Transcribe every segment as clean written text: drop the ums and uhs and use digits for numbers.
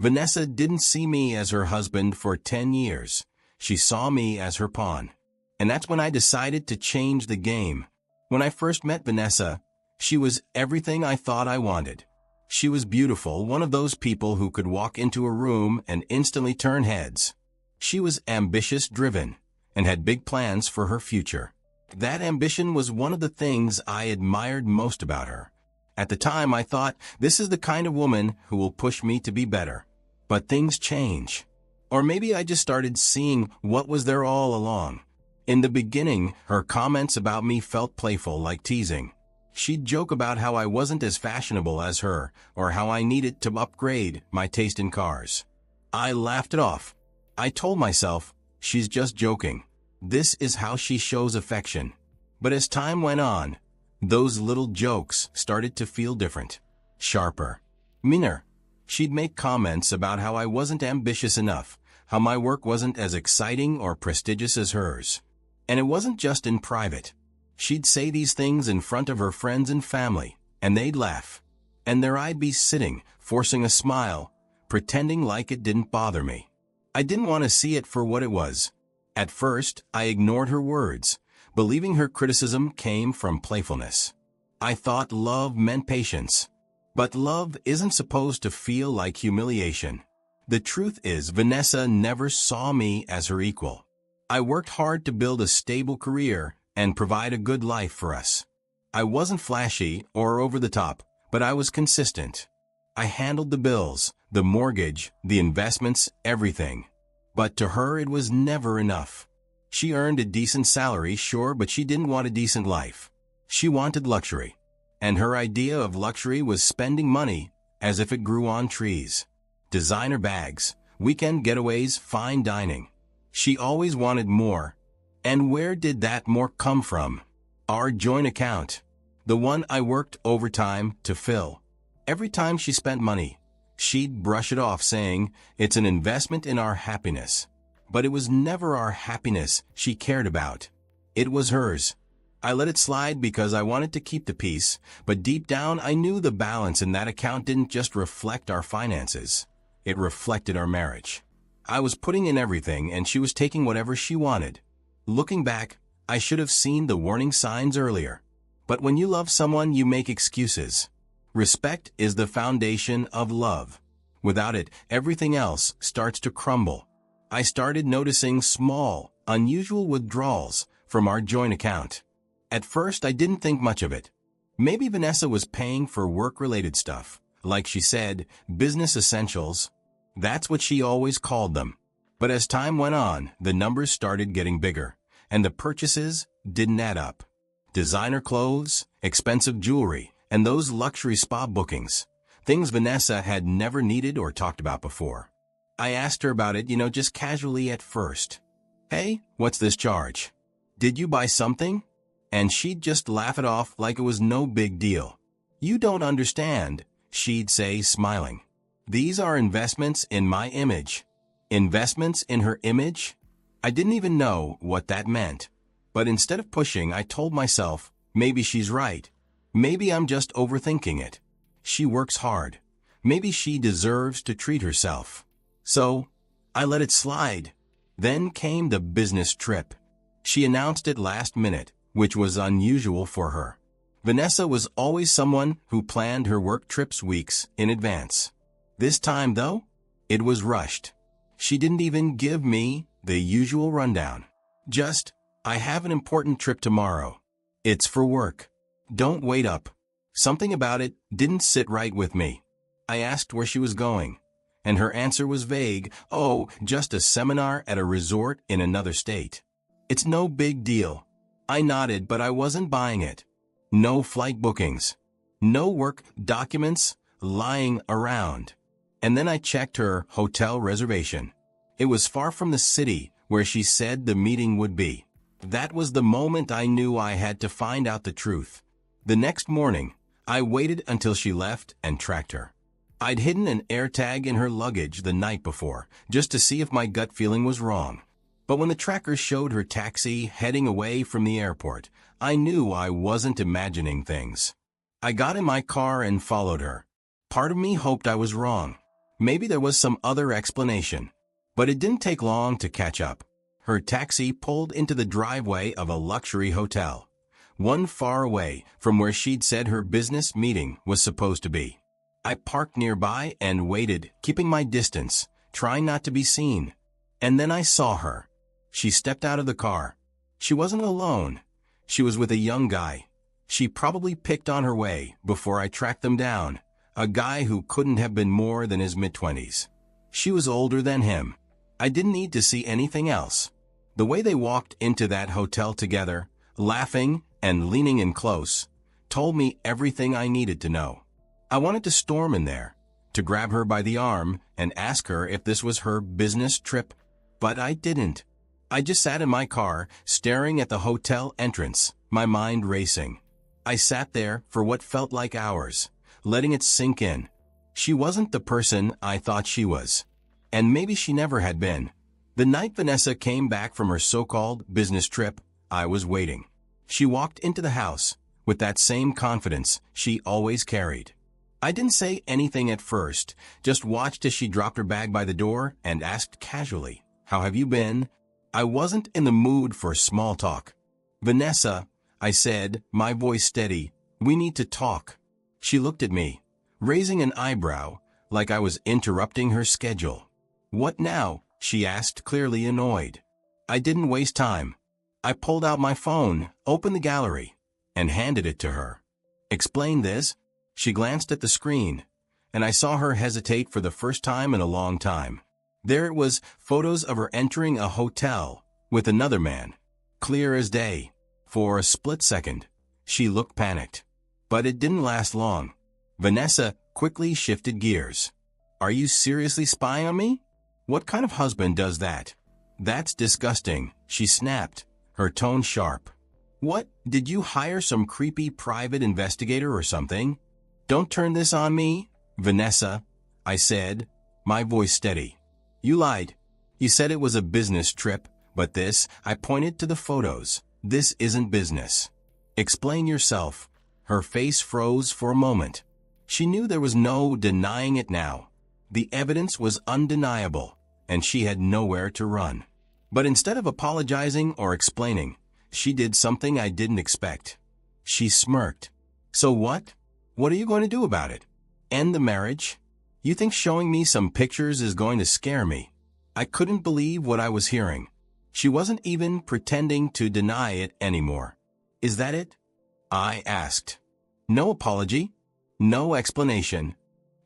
Vanessa didn't see me as her husband for 10 years. She saw me as her pawn. And that's when I decided to change the game. When I first met Vanessa, she was everything I thought I wanted. She was beautiful, one of those people who could walk into a room and instantly turn heads. She was ambitious, driven, and had big plans for her future. That ambition was one of the things I admired most about her. At the time, I thought, this is the kind of woman who will push me to be better. But things change. Or maybe I just started seeing what was there all along. In the beginning, her comments about me felt playful, like teasing. She'd joke about how I wasn't as fashionable as her, or how I needed to upgrade my taste in cars. I laughed it off. I told myself, she's just joking. This is how she shows affection. But as time went on, those little jokes started to feel different, sharper, meaner. She'd make comments about how I wasn't ambitious enough, how my work wasn't as exciting or prestigious as hers. And it wasn't just in private. She'd say these things in front of her friends and family, and they'd laugh. And there I'd be sitting, forcing a smile, pretending like it didn't bother me. I didn't want to see it for what it was. At first, I ignored her words, believing her criticism came from playfulness. I thought love meant patience. But love isn't supposed to feel like humiliation. The truth is, Vanessa never saw me as her equal. I worked hard to build a stable career and provide a good life for us. I wasn't flashy or over the top, but I was consistent. I handled the bills, the mortgage, the investments, everything. But to her, it was never enough. She earned a decent salary, sure, but she didn't want a decent life. She wanted luxury. And her idea of luxury was spending money as if it grew on trees. Designer bags, weekend getaways, fine dining. She always wanted more. And where did that more come from? Our joint account. The one I worked overtime to fill. Every time she spent money, she'd brush it off, saying, it's an investment in our happiness. But it was never our happiness she cared about. It was hers. I let it slide because I wanted to keep the peace, but deep down I knew the balance in that account didn't just reflect our finances. It reflected our marriage. I was putting in everything and she was taking whatever she wanted. Looking back, I should have seen the warning signs earlier. But when you love someone, you make excuses. Respect is the foundation of love. Without it, everything else starts to crumble. I started noticing small, unusual withdrawals from our joint account. At first, I didn't think much of it. Maybe Vanessa was paying for work-related stuff, like she said, business essentials. That's what she always called them. But as time went on, the numbers started getting bigger, and the purchases didn't add up. Designer clothes, expensive jewelry, and those luxury spa bookings, things Vanessa had never needed or talked about before. I asked her about it, just casually at first. Hey, what's this charge? Did you buy something? And she'd just laugh it off like it was no big deal. You don't understand, she'd say, smiling. These are investments in my image. Investments in her image? I didn't even know what that meant. But instead of pushing, I told myself, maybe she's right. Maybe I'm just overthinking it. She works hard. Maybe she deserves to treat herself. So, I let it slide. Then came the business trip. She announced it last minute, which was unusual for her. Vanessa was always someone who planned her work trips weeks in advance. This time, though, it was rushed. She didn't even give me the usual rundown. Just, I have an important trip tomorrow. It's for work. Don't wait up. Something about it didn't sit right with me. I asked where she was going, and her answer was vague. Oh, just a seminar at a resort in another state. It's no big deal. I nodded, but I wasn't buying it. No flight bookings. No work documents lying around. And then I checked her hotel reservation. It was far from the city where she said the meeting would be. That was the moment I knew I had to find out the truth. The next morning, I waited until she left and tracked her. I'd hidden an AirTag in her luggage the night before, just to see if my gut feeling was wrong. But when the tracker showed her taxi heading away from the airport, I knew I wasn't imagining things. I got in my car and followed her. Part of me hoped I was wrong. Maybe there was some other explanation. But it didn't take long to catch up. Her taxi pulled into the driveway of a luxury hotel, one far away from where she'd said her business meeting was supposed to be. I parked nearby and waited, keeping my distance, trying not to be seen. And then I saw her. She stepped out of the car. She wasn't alone. She was with a young guy. She probably picked on her way before I tracked them down, a guy who couldn't have been more than his mid-20s. She was older than him. I didn't need to see anything else. The way they walked into that hotel together, laughing and leaning in close, told me everything I needed to know. I wanted to storm in there, to grab her by the arm and ask her if this was her business trip, but I didn't. I just sat in my car, staring at the hotel entrance, my mind racing. I sat there for what felt like hours, letting it sink in. She wasn't the person I thought she was. And maybe she never had been. The night Vanessa came back from her so-called business trip, I was waiting. She walked into the house with that same confidence she always carried. I didn't say anything at first, just watched as she dropped her bag by the door and asked casually, "How have you been?" I wasn't in the mood for small talk. "Vanessa," I said, my voice steady, "we need to talk." She looked at me, raising an eyebrow, like I was interrupting her schedule. "What now?" she asked, clearly annoyed. I didn't waste time. I pulled out my phone, opened the gallery, and handed it to her. "Explain this." She glanced at the screen, and I saw her hesitate for the first time in a long time. There it was, photos of her entering a hotel with another man, clear as day. For a split second, she looked panicked. But it didn't last long. Vanessa quickly shifted gears. "Are you seriously spying on me? What kind of husband does that?" "That's disgusting," she snapped, her tone sharp. "What, did you hire some creepy private investigator or something?" "Don't turn this on me, Vanessa," I said, my voice steady. "You lied. You said it was a business trip, but this," I pointed to the photos, "this isn't business. Explain yourself." Her face froze for a moment. She knew there was no denying it now. The evidence was undeniable, and she had nowhere to run. But instead of apologizing or explaining, she did something I didn't expect. She smirked. "So what? What are you going to do about it? End the marriage? You think showing me some pictures is going to scare me?" I couldn't believe what I was hearing. She wasn't even pretending to deny it anymore. "Is that it?" I asked. No apology, no explanation.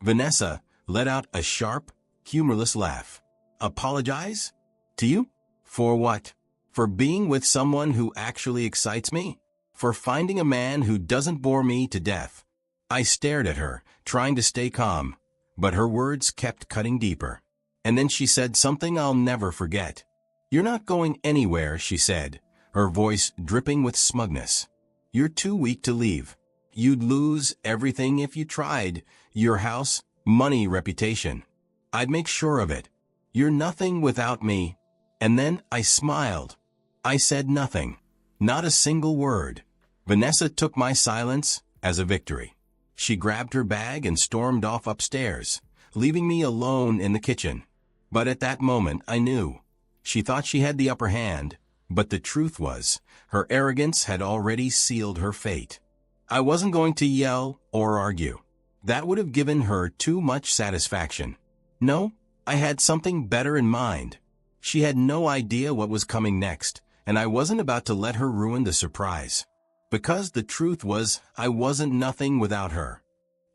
Vanessa let out a sharp, humorless laugh. "Apologize? To you? For what? For being with someone who actually excites me? For finding a man who doesn't bore me to death?" I stared at her, trying to stay calm, but her words kept cutting deeper. And then she said something I'll never forget. "You're not going anywhere," she said, her voice dripping with smugness. "You're too weak to leave. You'd lose everything if you tried. Your house, money, reputation. I'd make sure of it. You're nothing without me." And then I smiled. I said nothing. Not a single word. Vanessa took my silence as a victory. She grabbed her bag and stormed off upstairs, leaving me alone in the kitchen. But at that moment I knew. She thought she had the upper hand, but the truth was, her arrogance had already sealed her fate. I wasn't going to yell or argue. That would have given her too much satisfaction. No, I had something better in mind. She had no idea what was coming next, and I wasn't about to let her ruin the surprise. Because the truth was, I wasn't nothing without her.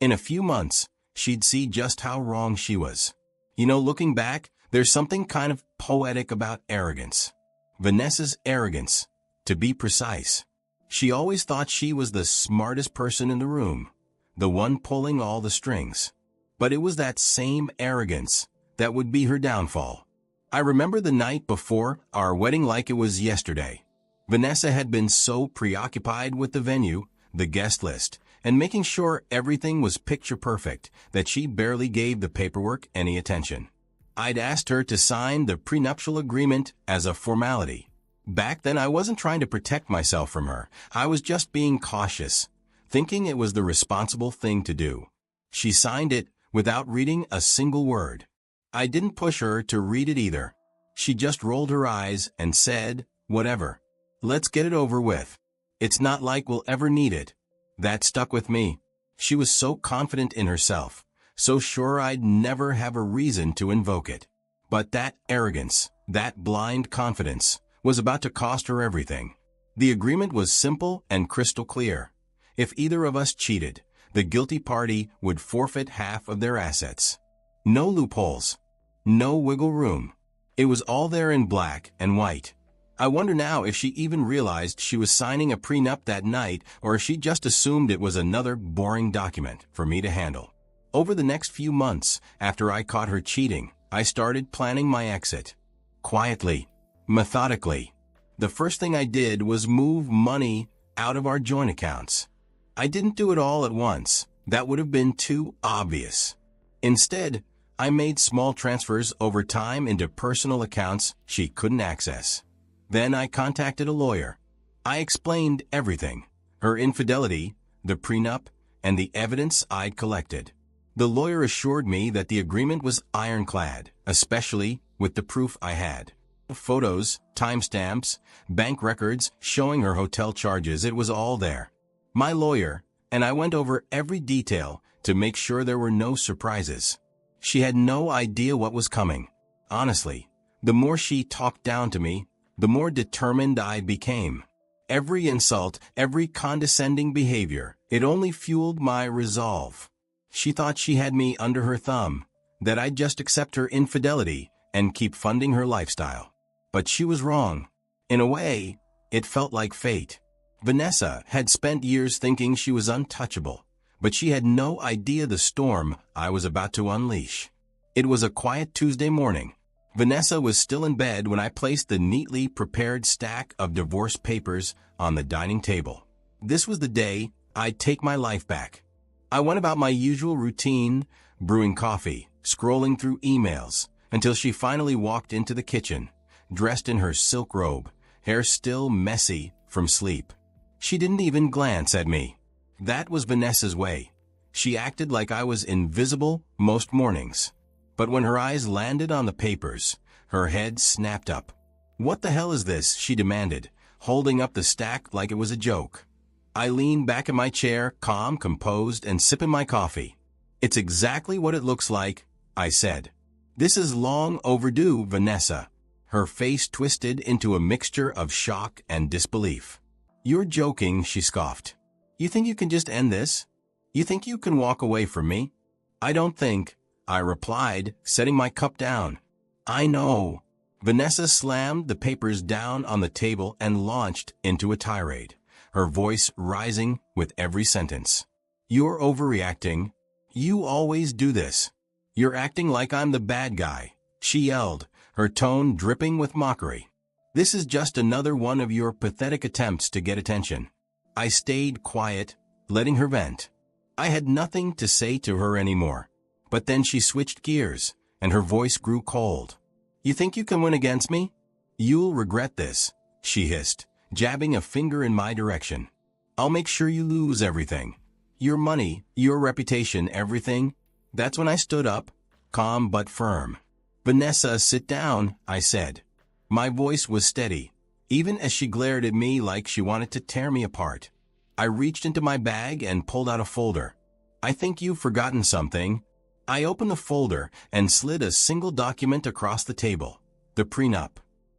In a few months, she'd see just how wrong she was. You know, looking back, there's something kind of poetic about arrogance. Vanessa's arrogance, to be precise. She always thought she was the smartest person in the room, the one pulling all the strings. But it was that same arrogance that would be her downfall. I remember the night before our wedding like it was yesterday. Vanessa had been so preoccupied with the venue, the guest list, and making sure everything was picture perfect that she barely gave the paperwork any attention. I'd asked her to sign the prenuptial agreement as a formality. Back then I wasn't trying to protect myself from her. I was just being cautious, thinking it was the responsible thing to do. She signed it without reading a single word. I didn't push her to read it either. She just rolled her eyes and said, "Whatever. Let's get it over with. It's not like we'll ever need it." That stuck with me. She was so confident in herself, so sure I'd never have a reason to invoke it. But that arrogance, that blind confidence, was about to cost her everything. The agreement was simple and crystal clear. If either of us cheated, the guilty party would forfeit half of their assets. No loopholes. No wiggle room. It was all there in black and white. I wonder now if she even realized she was signing a prenup that night, or if she just assumed it was another boring document for me to handle. Over the next few months, after I caught her cheating, I started planning my exit. Quietly, methodically. The first thing I did was move money out of our joint accounts. I didn't do it all at once. That would have been too obvious. Instead, I made small transfers over time into personal accounts she couldn't access. Then I contacted a lawyer. I explained everything: her infidelity, the prenup, and the evidence I'd collected. The lawyer assured me that the agreement was ironclad, especially with the proof I had. Photos, timestamps, bank records showing her hotel charges, it was all there. My lawyer and I went over every detail to make sure there were no surprises. She had no idea what was coming. Honestly, the more she talked down to me, the more determined I became. Every insult, every condescending behavior, it only fueled my resolve. She thought she had me under her thumb, that I'd just accept her infidelity and keep funding her lifestyle. But she was wrong. In a way, it felt like fate. Vanessa had spent years thinking she was untouchable, but she had no idea the storm I was about to unleash. It was a quiet Tuesday morning. Vanessa was still in bed when I placed the neatly prepared stack of divorce papers on the dining table. This was the day I'd take my life back. I went about my usual routine, brewing coffee, scrolling through emails, until she finally walked into the kitchen, dressed in her silk robe, hair still messy from sleep. She didn't even glance at me. That was Vanessa's way. She acted like I was invisible most mornings. But when her eyes landed on the papers, her head snapped up. "What the hell is this?" she demanded, holding up the stack like it was a joke. I leaned back in my chair, calm, composed, and sipping my coffee. "It's exactly what it looks like," I said. "This is long overdue, Vanessa." Her face twisted into a mixture of shock and disbelief. "You're joking," she scoffed. "You think you can just end this? You think you can walk away from me?" "I don't think," I replied, setting my cup down. "I know." Vanessa slammed the papers down on the table and launched into a tirade, her voice rising with every sentence. "You're overreacting. You always do this. You're acting like I'm the bad guy," she yelled, her tone dripping with mockery. "This is just another one of your pathetic attempts to get attention." I stayed quiet, letting her vent. I had nothing to say to her anymore. But then she switched gears, and her voice grew cold. "You think you can win against me? You'll regret this," she hissed, jabbing a finger in my direction. "I'll make sure you lose everything. Your money, your reputation, everything." That's when I stood up, calm but firm. "Vanessa, sit down," I said. My voice was steady, even as she glared at me like she wanted to tear me apart. I reached into my bag and pulled out a folder. "I think you've forgotten something." I opened the folder and slid a single document across the table: the prenup.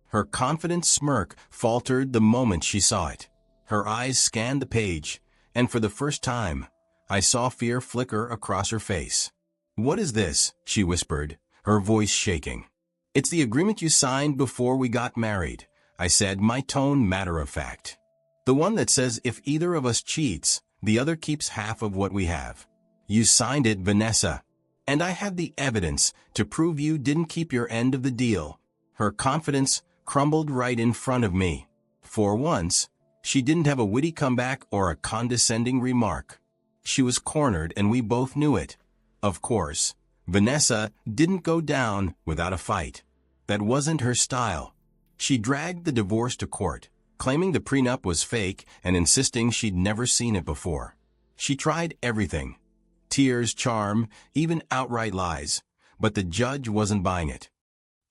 Her confident smirk faltered the moment she saw it. Her eyes scanned the page, and for the first time, I saw fear flicker across her face. "What is this?" she whispered, her voice shaking. "It's the agreement you signed before we got married," I said, my tone matter-of-fact. "The one that says if either of us cheats, the other keeps half of what we have. You signed it, Vanessa. And I have the evidence to prove you didn't keep your end of the deal." Her confidence crumbled right in front of me. For once, she didn't have a witty comeback or a condescending remark. She was cornered, and we both knew it. Of course, Vanessa didn't go down without a fight. That wasn't her style. She dragged the divorce to court, claiming the prenup was fake and insisting she'd never seen it before. She tried everything: tears, charm, even outright lies. But the judge wasn't buying it.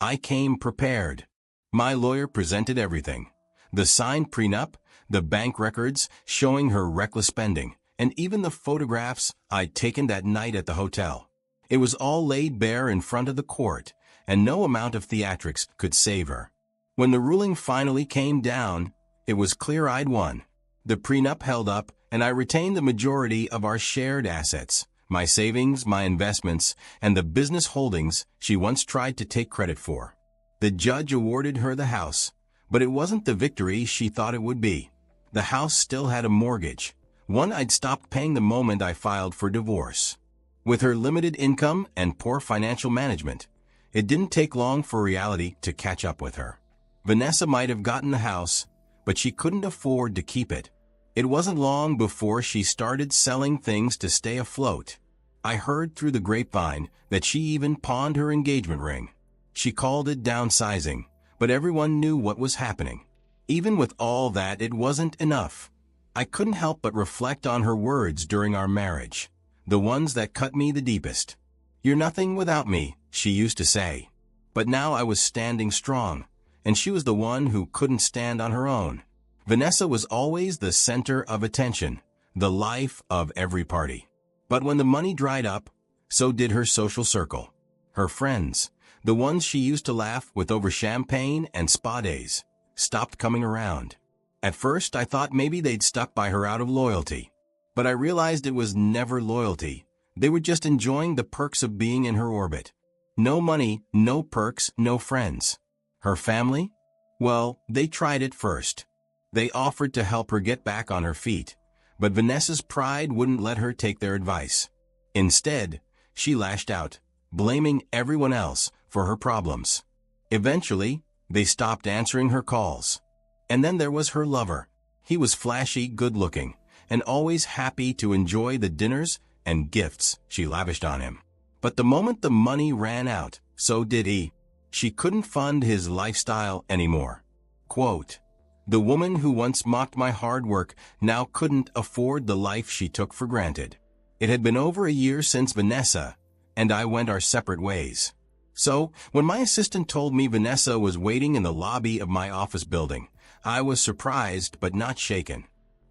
I came prepared. My lawyer presented everything. The signed prenup, the bank records showing her reckless spending, and even the photographs I'd taken that night at the hotel. It was all laid bare in front of the court, and no amount of theatrics could save her. When the ruling finally came down, it was clear I'd won. The prenup held up, and I retained the majority of our shared assets, my savings, my investments, and the business holdings she once tried to take credit for. The judge awarded her the house, but it wasn't the victory she thought it would be. The house still had a mortgage, one I'd stopped paying the moment I filed for divorce. With her limited income and poor financial management, it didn't take long for reality to catch up with her. Vanessa might have gotten the house, but she couldn't afford to keep it. It wasn't long before she started selling things to stay afloat. I heard through the grapevine that she even pawned her engagement ring. She called it downsizing, but everyone knew what was happening. Even with all that, it wasn't enough. I couldn't help but reflect on her words during our marriage, the ones that cut me the deepest. "You're nothing without me," she used to say. But now I was standing strong, and she was the one who couldn't stand on her own. Vanessa was always the center of attention, the life of every party. But when the money dried up, so did her social circle. Her friends, the ones she used to laugh with over champagne and spa days, stopped coming around. At first, I thought maybe they'd stuck by her out of loyalty. But I realized it was never loyalty. They were just enjoying the perks of being in her orbit. No money, no perks, no friends. Her family? Well, they tried it first. They offered to help her get back on her feet, but Vanessa's pride wouldn't let her take their advice. Instead, she lashed out, blaming everyone else for her problems. Eventually, they stopped answering her calls. And then there was her lover. He was flashy, good-looking, and always happy to enjoy the dinners and gifts she lavished on him. But the moment the money ran out, so did he. She couldn't fund his lifestyle anymore. Quote, "The woman who once mocked my hard work now couldn't afford the life she took for granted." It had been over a year since Vanessa and I went our separate ways. So, when my assistant told me Vanessa was waiting in the lobby of my office building, I was surprised but not shaken.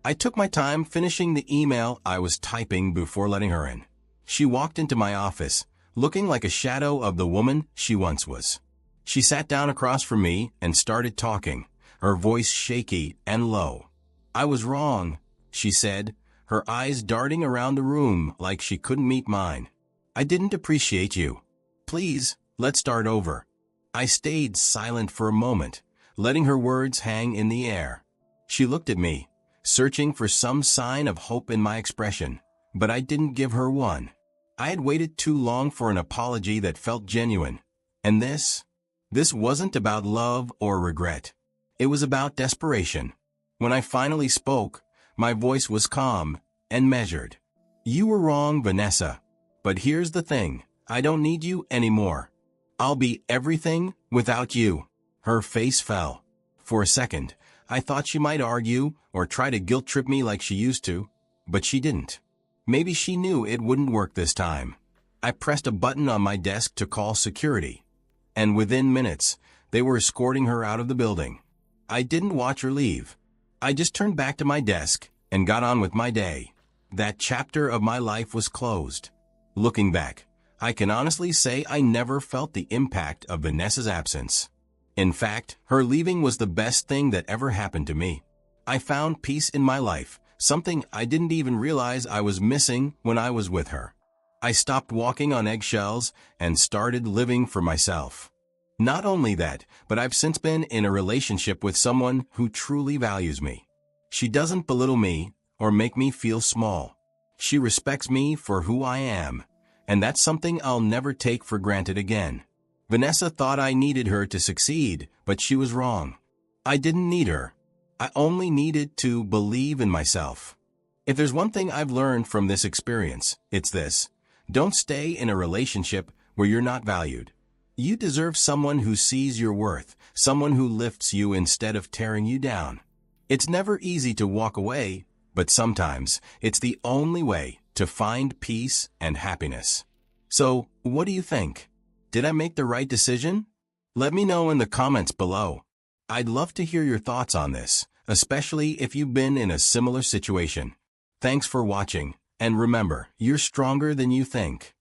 I took my time finishing the email I was typing before letting her in. She walked into my office, looking like a shadow of the woman she once was. She sat down across from me and started talking, her voice shaky and low. "I was wrong," she said, her eyes darting around the room like she couldn't meet mine. "I didn't appreciate you. Please, let's start over." I stayed silent for a moment, letting her words hang in the air. She looked at me, searching for some sign of hope in my expression, but I didn't give her one. I had waited too long for an apology that felt genuine. And this wasn't about love or regret. It was about desperation. When I finally spoke, my voice was calm and measured. "You were wrong, Vanessa. But here's the thing, I don't need you anymore. I'll be everything without you." Her face fell. For a second, I thought she might argue or try to guilt-trip me like she used to, but she didn't. Maybe she knew it wouldn't work this time. I pressed a button on my desk to call security, and within minutes, they were escorting her out of the building. I didn't watch her leave. I just turned back to my desk and got on with my day. That chapter of my life was closed. Looking back, I can honestly say I never felt the impact of Vanessa's absence. In fact, her leaving was the best thing that ever happened to me. I found peace in my life, something I didn't even realize I was missing when I was with her. I stopped walking on eggshells and started living for myself. Not only that, but I've since been in a relationship with someone who truly values me. She doesn't belittle me or make me feel small. She respects me for who I am, and that's something I'll never take for granted again. Vanessa thought I needed her to succeed, but she was wrong. I didn't need her. I only needed to believe in myself. If there's one thing I've learned from this experience, it's this. Don't stay in a relationship where you're not valued. You deserve someone who sees your worth, someone who lifts you instead of tearing you down. It's never easy to walk away, but sometimes it's the only way to find peace and happiness. So, what do you think? Did I make the right decision? Let me know in the comments below. I'd love to hear your thoughts on this, especially if you've been in a similar situation. Thanks for watching, and remember, you're stronger than you think.